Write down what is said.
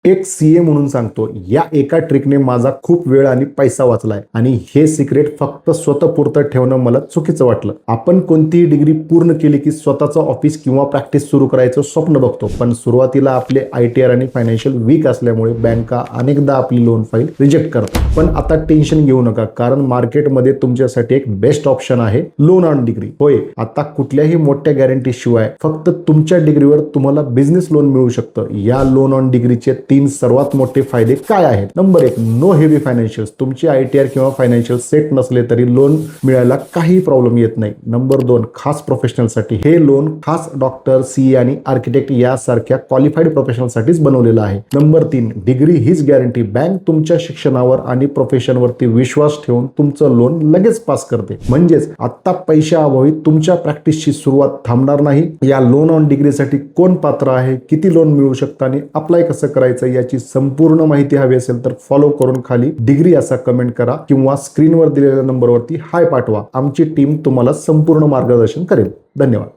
एक सीए म्हणून सांगतो, या एका ट्रिकने माझा खूप वेळ आणि पैसा वाचलाय आणि हे सिक्रेट फक्त स्वतःपुरतं ठेवणं मला चुकीचं वाटलं. आपण कोणतीही डिग्री पूर्ण केली की स्वतःचं ऑफिस किंवा प्रॅक्टिस सुरू करायचं स्वप्न बघतो, पण सुरुवातीला आपले ITR आणि फायनान्शियल वीक असल्यामुळे बँका अनेकदा आपली लोन फाईल रिजेक्ट करतात. पण आता टेन्शन घेऊ नका, कारण मार्केटमध्ये तुमच्यासाठी एक बेस्ट ऑप्शन आहे, लोन ऑन डिग्री. होय, आता कुठल्याही मोठ्या गॅरंटी शिवाय फक्त तुमच्या डिग्रीवर तुम्हाला बिझनेस लोन मिळू शकतं. या लोन ऑन डिग्रीचे 3 सर्वात मोठे फायदे काय आहेत? Number 1, no heavy financials. तुमचे ITR किंवा फायनान्शियल सेट नसले तरी लोन मिळायला काही प्रॉब्लेम येत नाही. नंबर 2, खास प्रोफेशनलसाठी. हे लोन खास डॉक्टर, CA आणि आर्किटेक्ट यासारख्या क्वालिफाईड प्रोफेशनलसाठीच बनवलेलं आहे. नंबर 3, डिग्री हीच गॅरंटी. बँक तुमच्या शिक्षणावर आणि प्रोफेशनवरती विश्वास ठेवून तुमचं लोन लगेच पास करते. म्हणजेच आता पैशाअभावी तुमच्या प्रॅक्टिसची सुरुवात थांबणार नाही. या लोन ऑन डिग्रीसाठी कोण पात्र आहे, किती लोन मिळू शकतं आणि अप्लाय कसं करायचं याची संपूर्ण माहिती हवी असेल तर फॉलो करून खाली डिग्री असा कमेंट करा किंवा स्क्रीनवर दिलेल्या नंबरवरती हाय पाठवा. आमची टीम तुम्हाला संपूर्ण मार्गदर्शन करेल. धन्यवाद.